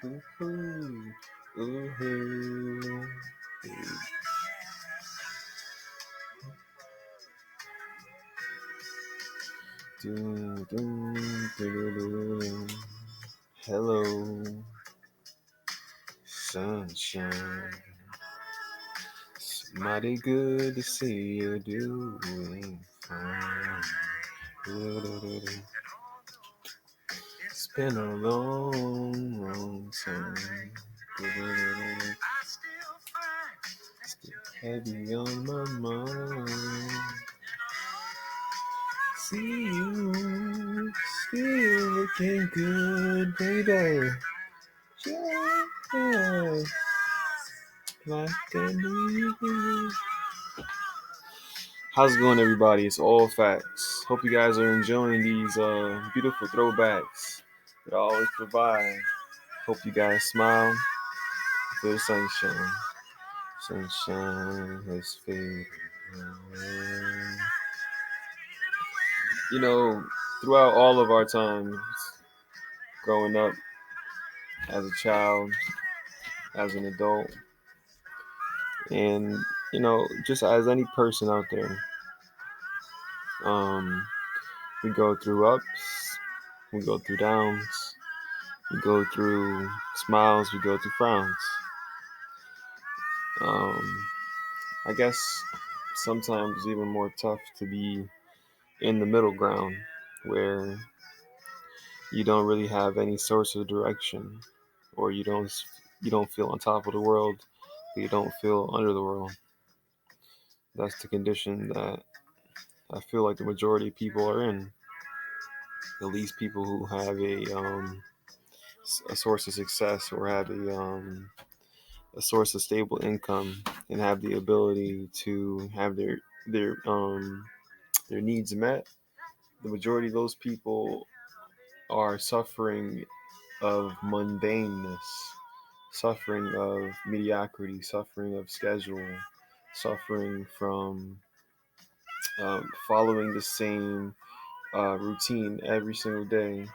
Ooh, ooh, doo, doo, doo. Hello, sunshine. It's mighty good to see you doing fine. Doo-doo-doo-doo. It's been a long, long time. Doo-doo-doo-doo. Still heavy on my mind. See you still looking good, baby. Yeah, like a new. How's it going, everybody? It's all facts. Hope you guys are enjoying these beautiful throwbacks that I always provide. Hope you guys smile. Feel the sunshine. Sunshine has faded away. You know, throughout all of our times, growing up as a child, as an adult, and just as any person out there, um, we go through ups, we go through downs, we go through smiles, we go through frowns. Um, I guess sometimes it's even more tough to be in the middle ground where you don't really have any source of direction, or you don't feel on top of the world, but you don't feel under the world. That's the condition that I feel like the majority of people are in. At least people who have a source of success, or have a source of stable income, and have the ability to have their needs met. The majority of those people are suffering of mundaneness, suffering of mediocrity, suffering of schedule, suffering from following the same routine every single day,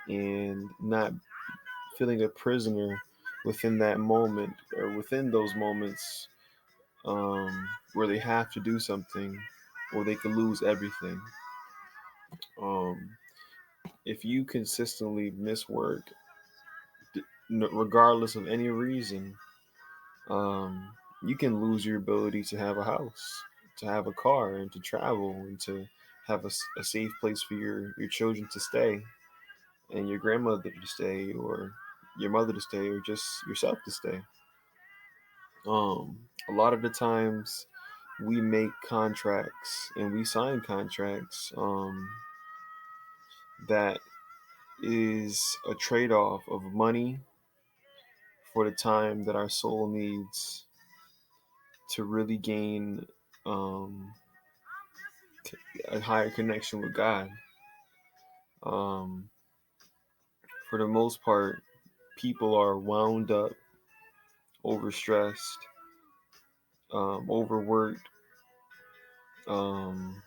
and not feeling a prisoner within that moment, or within those moments, where they have to do something, or they could lose everything. Um, if you consistently miss work, regardless of any reason, you can lose your ability to have a house, to have a car, and to travel, and to have a safe place for your children to stay, and your grandmother to stay, or your mother to stay, or just yourself to stay. A lot of the times we make contracts and we sign contracts that is a trade-off of money for the time that our soul needs to really gain um, a higher connection with God. Um, for the most part, people are wound up, overstressed, overworked, um,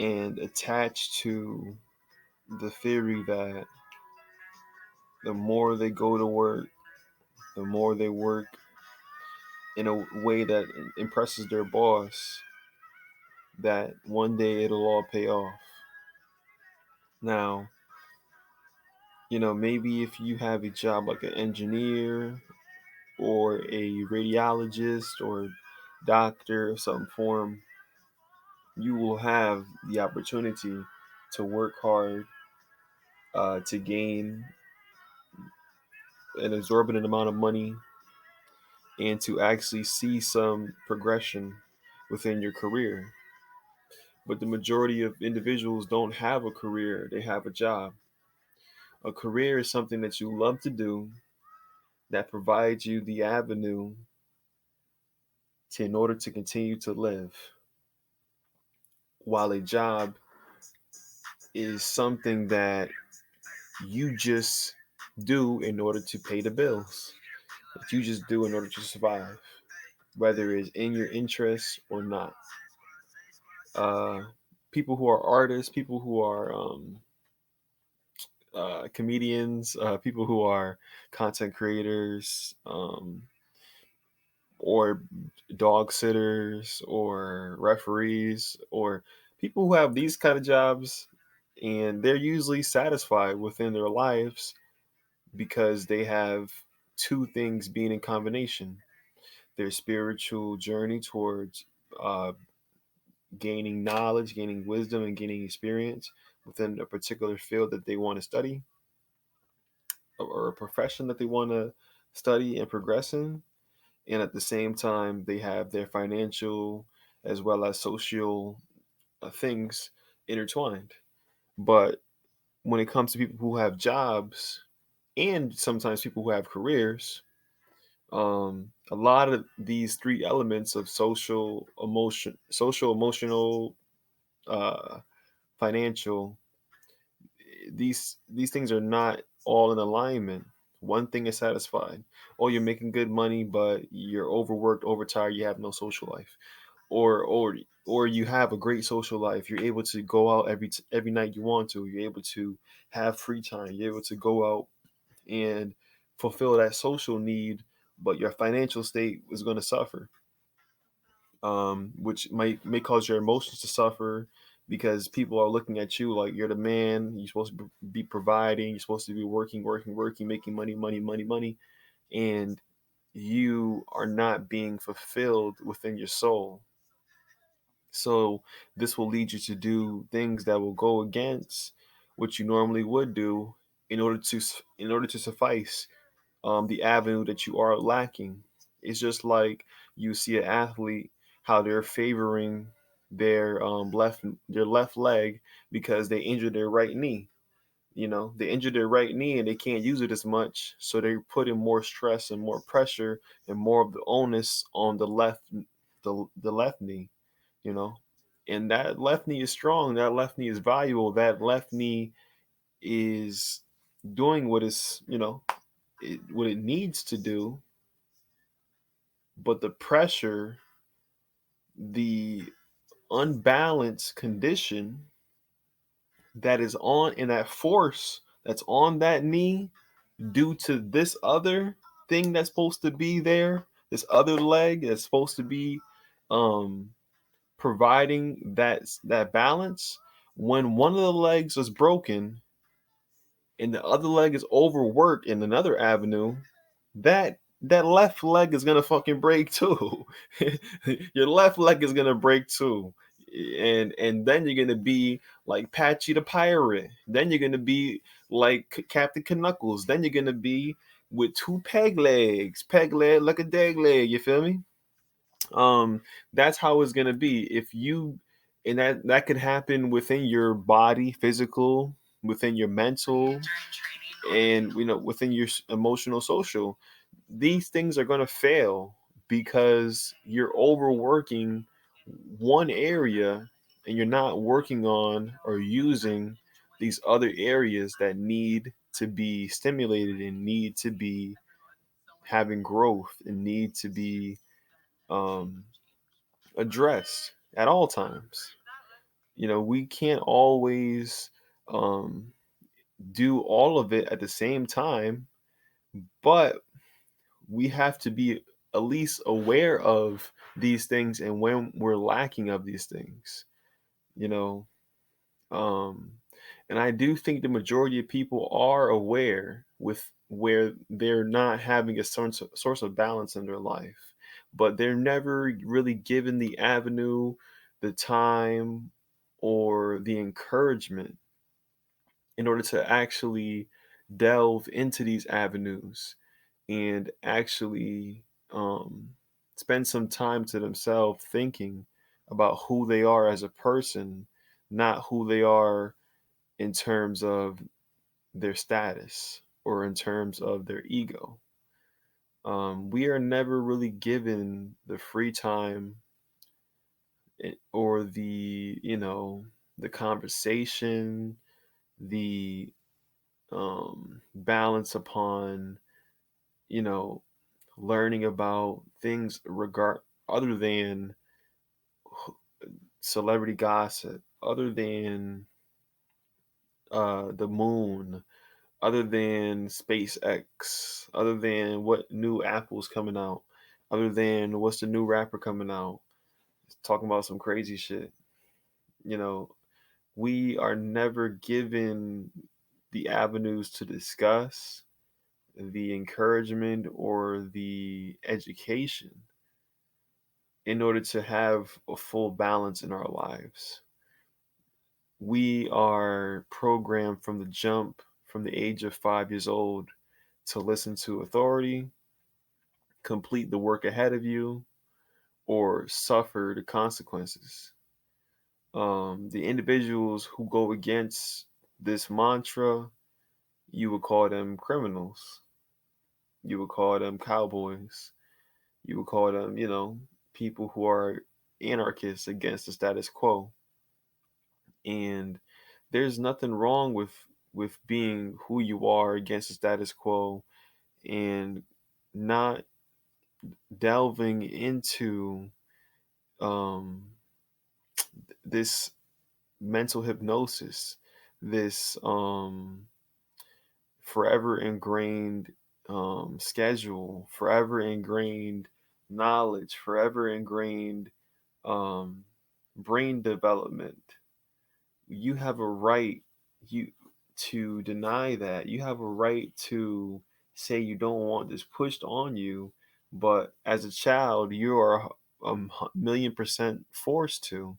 and attached to the theory that the more they go to work, the more they work in a way that impresses their boss, that one day it'll all pay off. Now, maybe if you have a job like an engineer, or a radiologist, or doctor of some form, you will have the opportunity to work hard, to gain an exorbitant amount of money, and to actually see some progression within your career. But the majority of individuals don't have a career, they have a job. A career is something that you love to do, that provides you the avenue in order to continue to live, while a job is something that you just do in order to pay the bills, that you just do in order to survive, whether it's in your interest or not. Uh, People who are artists, people who are comedians, people who are content creators, or dog sitters, or referees, or people who have these kind of jobs, and they're usually satisfied within their lives because they have two things being in combination: their spiritual journey towards uh, gaining knowledge, gaining wisdom, and gaining experience within a particular field that they want to study, or a profession that they want to study and progress in. And at the same time, they have their financial as well as social things intertwined. But when it comes to people who have jobs, and sometimes people who have careers, a lot of these three elements of social, emotional, uh, financial, these things are not all in alignment. One thing is satisfied. Oh, you're making good money, but you're overworked, overtired. You have no social life, or you have a great social life. You're able to go out every night you want to. You're able to have free time. You're able to go out and fulfill that social need, but your financial state is going to suffer, which may cause your emotions to suffer because people are looking at you like you're the man. You're supposed to be providing. You're supposed to be working, working, working, making money, money, money, money, and you are not being fulfilled within your soul. So this will lead you to do things that will go against what you normally would do in order to suffice the avenue that you are lacking. It's just like you see an athlete, how they're favoring their left leg because they injured their right knee. They injured their right knee and they can't use it as much, so they're putting more stress and more pressure and more of the onus on the left knee. You know, and that left knee is strong. That left knee is valuable. That left knee is doing what it needs to do, but the pressure, the unbalanced condition that is on, and that force that's on that knee due to this other thing that's supposed to be there, this other leg that's supposed to be um providing that balance. When one of the legs is broken and the other leg is overworked in another avenue, that left leg is gonna fucking break too. Your left leg is gonna break too. And then you're gonna be like Patchy the Pirate. Then you're gonna be like Captain Knuckles. Then you're gonna be with two peg leg like a dag leg. You feel me? That's how it's gonna be if you, and that could happen within your body, physical, within your mental, and within your emotional, social. These things are going to fail because you're overworking one area and you're not working on or using these other areas that need to be stimulated and need to be having growth and need to be um, addressed at all times. We can't always um, do all of it at the same time, but we have to be at least aware of these things and when we're lacking of these things, you know. Um, and I do think the majority of people are aware with where they're not having a source of balance in their life, but they're never really given the avenue, the time, or the encouragement in order to actually delve into these avenues and actually spend some time to themselves thinking about who they are as a person, not who they are in terms of their status or in terms of their ego. We are never really given the free time or the conversation, the balance upon you know learning about things regard other than celebrity gossip, other than the moon, other than SpaceX, other than what new Apple's coming out, other than what's the new rapper coming out, talking about some crazy shit. You know, we are never given the avenues to discuss, the encouragement, or the education in order to have a full balance in our lives. We are programmed from the jump, from the age of 5 years old, to listen to authority, complete the work ahead of you, or suffer the consequences. The individuals who go against this mantra, you would call them criminals. You would call them cowboys. You would call them, people who are anarchists against the status quo. And there's nothing wrong with being who you are against the status quo and not delving into um, this mental hypnosis, this forever ingrained schedule, forever ingrained knowledge, forever ingrained um, brain development. You have a right you to deny that. You have a right to say you don't want this pushed on you, but as a child, you are a million percent forced to.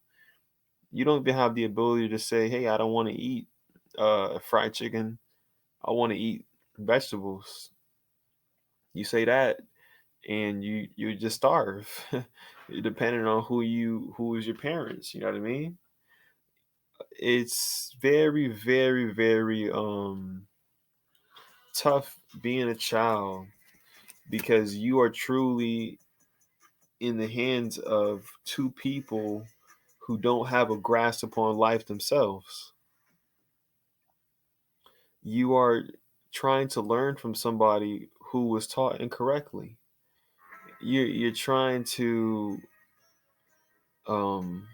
You don't even have the ability to say, "Hey, I don't want to eat fried chicken. I want to eat vegetables." You say that, and you just starve, depending on who is your parents. You know what I mean? It's very, very, very tough being a child because you are truly in the hands of two people who don't have a grasp upon life themselves. You are trying to learn from somebody who was taught incorrectly. You're trying to um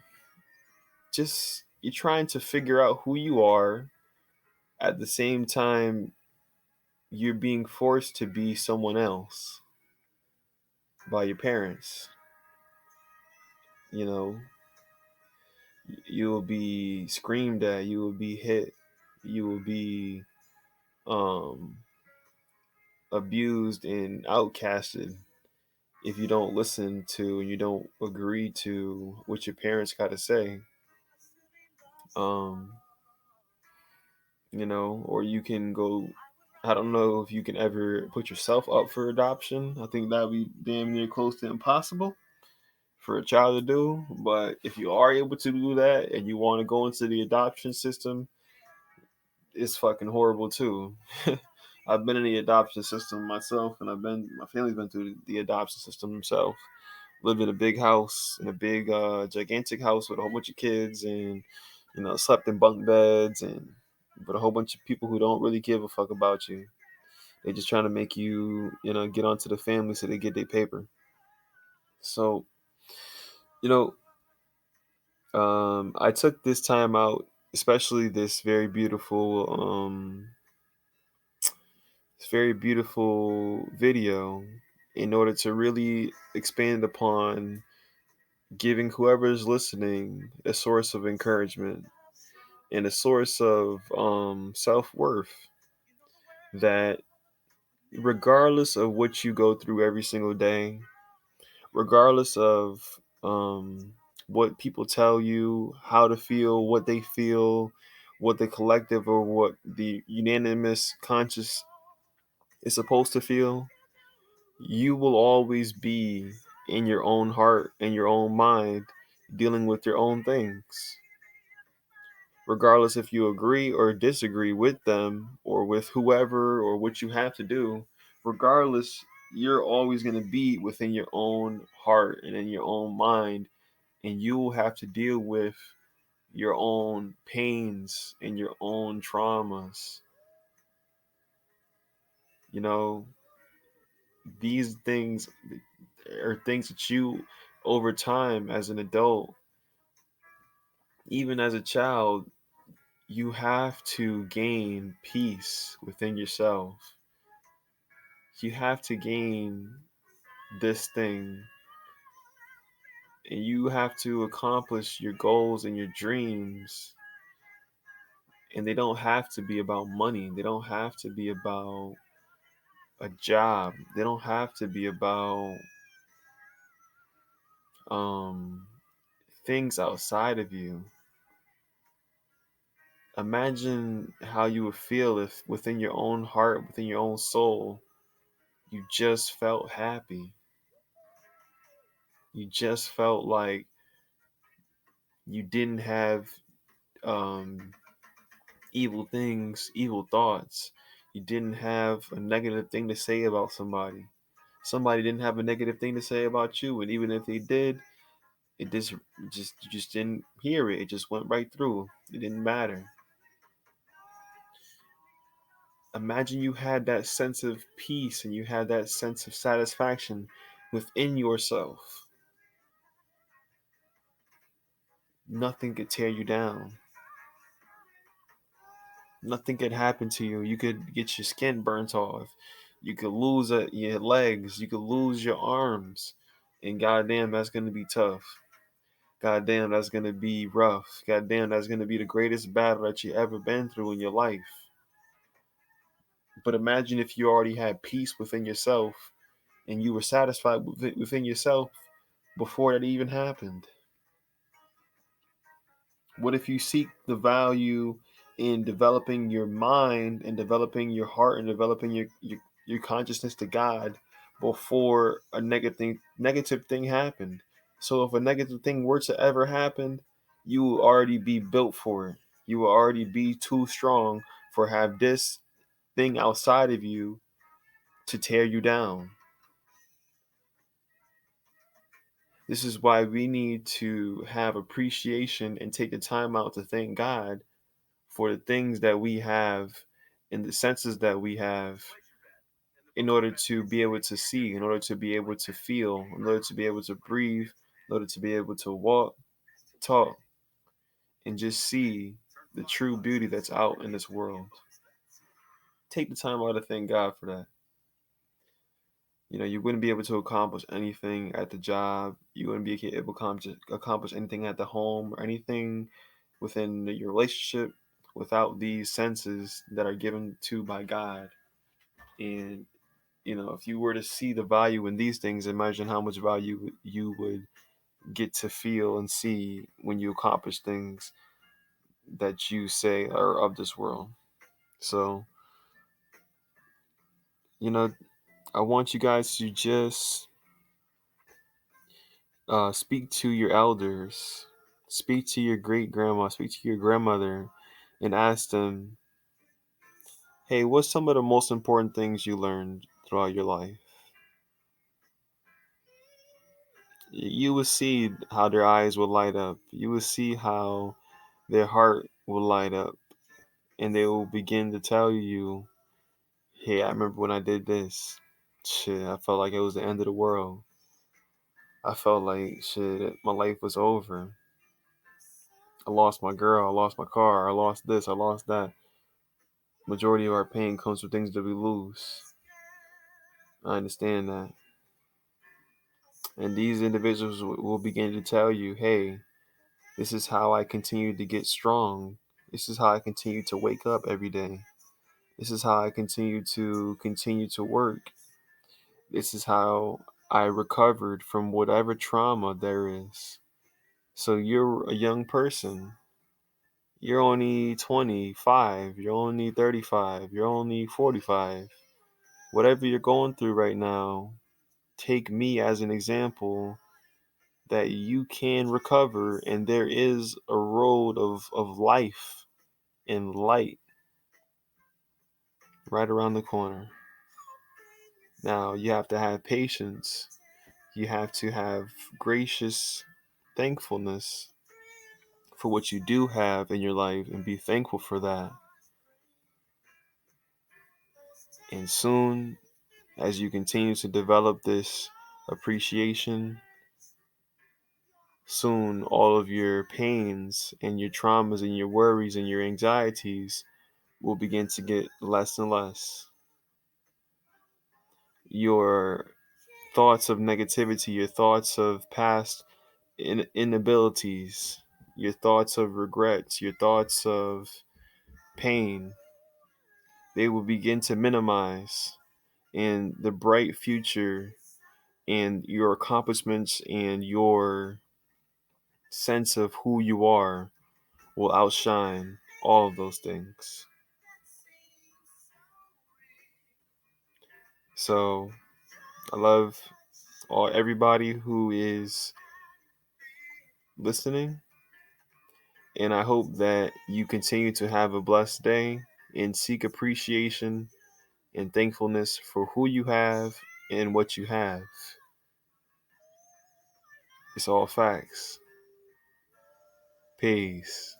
you're trying to figure out who you are at the same time you're being forced to be someone else by your parents. You know, you will be screamed at, you will be hit, you will be um abused and outcasted if you don't listen to and you don't agree to what your parents got to say. um or you can go, I don't know if you can ever put yourself up for adoption. I think that would be damn near close to impossible for a child to do. But if you are able to do that and you want to go into the adoption system, it's fucking horrible too. I've been in the adoption system myself, and my family's been through the adoption system themselves. Lived in a big house, in a big, gigantic house with a whole bunch of kids, and slept in bunk beds, and with a whole bunch of people who don't really give a fuck about you. They're just trying to make you, get onto the family so they get their paper. So, you know, I took this time out, especially this very beautiful video, in order to really expand upon giving whoever is listening a source of encouragement and a source of self worth that regardless of what you go through every single day, regardless of what people tell you, how to feel, what they feel, what the collective or what the unanimous conscious is supposed to feel, you will always be in your own heart and your own mind dealing with your own things. Regardless if you agree or disagree with them or with whoever or what you have to do, regardless, you're always going to be within your own heart and in your own mind, and you will have to deal with your own pains and your own traumas. You know, these things are things that you, over time, as an adult, even as a child, you have to gain peace within yourself. You have to gain this thing, and you have to accomplish your goals and your dreams. And they don't have to be about money. They don't have to be about a job. They don't have to be about um, things outside of you. Imagine how you would feel if within your own heart, within your own soul, you just felt happy. You just felt like you didn't have um, evil things, evil thoughts. You didn't have a negative thing to say about somebody. Somebody didn't have a negative thing to say about you, and even if they did, it just you just didn't hear it. It just went right through. It didn't matter. Imagine you had that sense of peace and you had that sense of satisfaction within yourself. Nothing could tear you down. Nothing could happen to you. You could get your skin burnt off. You could lose your legs. You could lose your arms. And goddamn, that's going to be tough. Goddamn, that's going to be rough. Goddamn, that's going to be the greatest battle that you ever been through in your life. But imagine if you already had peace within yourself and you were satisfied within yourself before that even happened. What if you seek the value in developing your mind and developing your heart and developing your consciousness to God before a negative thing happened? So if a negative thing were to ever happen, you will already be built for it. You will already be too strong for have this thing outside of you to tear you down. This is why we need to have appreciation and take the time out to thank God for the things that we have and the senses that we have in order to be able to see, in order to be able to feel, in order to be able to breathe, in order to be able to walk, talk, and just see the true beauty that's out in this world. Take the time out to thank God for that. You know, you wouldn't be able to accomplish anything at the job. You wouldn't be able to accomplish anything at the home or anything within your relationship without these senses that are given to by God. And you know, if you were to see the value in these things, imagine how much value you would get to feel and see when you accomplish things that you say are of this world. So, you know, I want you guys to just speak to your elders, speak to your great grandma, speak to your grandmother, and ask them, hey, what's some of the most important things you learned throughout your life? You will see how their eyes will light up. You will see how their heart will light up. And they will begin to tell you, hey, I remember when I did this. Shit, I felt like it was the end of the world. I felt like, shit, my life was over. I lost my girl, I lost my car, I lost this, I lost that. Majority of our pain comes from things that we lose. I understand that. And these individuals will begin to tell you, hey, this is how I continue to get strong. This is how I continue to wake up every day. This is how I continue to work. This is how I recovered from whatever trauma there is. So you're a young person. You're only 25. You're only 35. You're only 45. Whatever you're going through right now, take me as an example that you can recover, and there is a road of life and light right around the corner. Now, you have to have patience. You have to have gracious thankfulness for what you do have in your life and be thankful for that. And soon, as you continue to develop this appreciation, soon all of your pains and your traumas and your worries and your anxieties will begin to get less and less. Your thoughts of negativity, your thoughts of past inabilities, your thoughts of regrets, your thoughts of pain, they will begin to minimize. And the bright future and your accomplishments and your sense of who you are will outshine all of those things. So I love everybody who is listening, and I hope that you continue to have a blessed day and seek appreciation and thankfulness for who you have and what you have. It's all facts. Peace.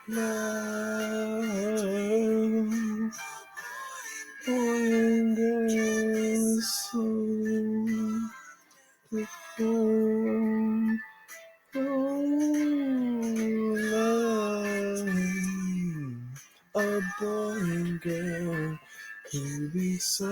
Love, boy girl, soul, perform, love, a boy and girl, can be so